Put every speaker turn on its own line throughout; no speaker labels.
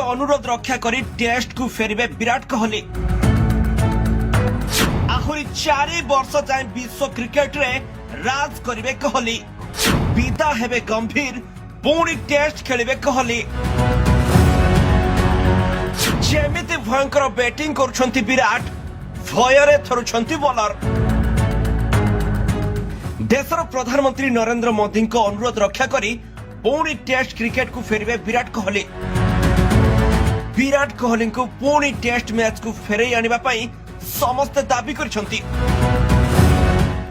अनुरोध रक्षा कर टेस्ट को फेरबे विराट कोहली। आहरी 4 वर्ष जाए विश्व क्रिकेट रे राज करिवे कोहली। विदा हेबे गंभीर, पुणी टेस्ट खेलिबे कोहली। जेमिति भयंकर बैटिंग करुछंती विराट, भयरे थरुछंती बॉलर। देशर प्रधानमंत्री नरेंद्र मोदी को अनुरोध रक्षा करी पुणी टेस्ट क्रिकेट को फेरबे विराट कोहली। विराट कोहली को पुणी टेस्ट मैच को फेरई आनिबा पई समस्त दाबी करछंती,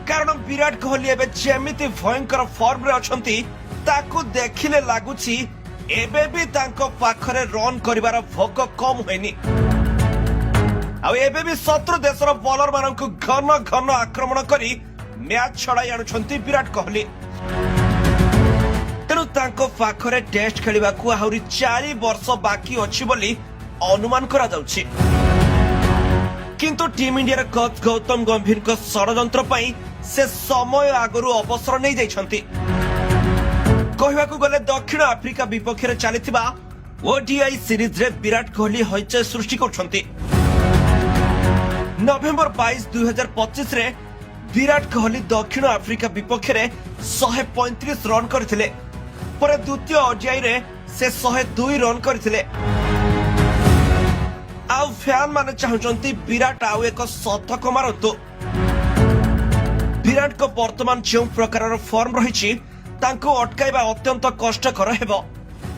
कारण विराट कोहली एबे जेमिति भयंकर फॉर्म रे अछंती ताकू देखिले लागुची एबे भी तांको पाखरे रन करिवार भोक कम होइनी। आ एबे भी शत्रु देशर बॉलर मानकु घन घन आक्रमण करी मैच छड़ाई आनुछंती विराट कोहली। तेणु तांको पाखरे टेस्ट खेलिबाकू आहुरी 4 वर्ष बाकी अछि बोली अनुमान करा जाउछि। किंतु टीम इंडिया कोच गौतम गंभीर को षडयंत्र पई से समय आगरू अवसर नहीं जाइछंती। कहबाकू गले दक्षिण आफ्रिका विपक्ष रे चलिथिबा ओडीआई सीरीज रे विराट कोहली हइचे सृष्टि करछंती। नवेम्बर 22, 2025 रे विराट कोहली दक्षिण आफ्रिका विपक्ष रे 135 रन करथिले। पर द्वितीय ओडीआई रे से 102 रन करथिले। आउ फैन माने चाहुचंती विराट आउ एक शतक मारतु। विराट को वर्तमान जो प्रकार फॉर्म रही तांको अटकाइबा अत्यंत कष्टकर हेबो।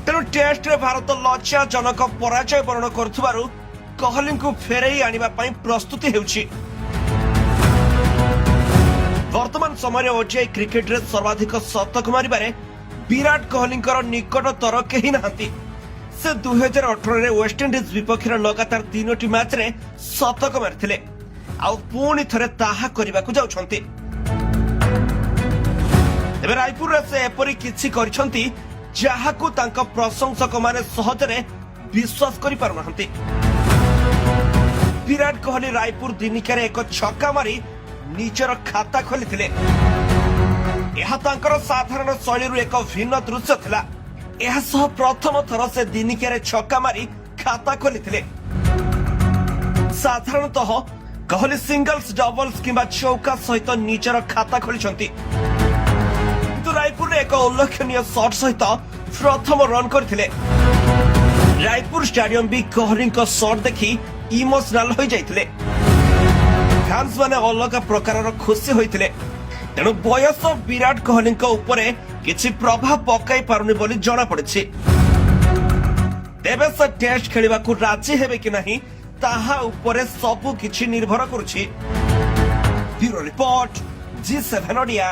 तेणु टेस्ट रे भारत लज्जाजनक पराजय वर्ण करथुबारु कोहली को फेरई आनिबा पई प्रस्तुति हेउछि। वर्तमान समय ओडीआई क्रिकेट रे सर्वाधिक शतक मारिबारे विराट कोहली निकटतर केही नाहंती। से 2018 रे वेस्टइंडीज विपक्ष लगातार 3टी मैच रे शतक मारिथिले। आउ पुणी थरे ताहा करबाकू जाउछंती। एबे रायपुर रे से एपरि किछि करछंती जाहाकू तांका प्रशंसक माने सहजरे विश्वास करि पारु नाहंती। विराट कोहली रायपुर दिनिका रे एक छक्का मारी निजर खाता खोलिथिले। यह तांकर साधारण शैली एक भिन्न दृश्य थिला। यह सह प्रथम थर से दिनिका रे छक्का मारी खाता खोलिथिले। साधारणतः कोहली सिंगल्स, डबल्स किंबा चौका सहित निजर खाता खोलिछंती। रायपुर रे एक उल्लेखनीय शॉट सहित प्रथम रन करथिले। रायपुर स्टेडियम भी कोहली को शॉट देखि इमोशनल हो जाइथिले। फैंस माने अलग प्रकार खुशी होइथिले। तेणु बयस विराट कोहली को ऊपरे किछि प्रभाव पकाई पारुनी बोली जणा पड़िछि। तेबे से टेस्ट खेलिबाकू राजी हेबे कि नाही ताहा ऊपरे सब किछि निर्भर करूछि। Bureau report, G7 Odia.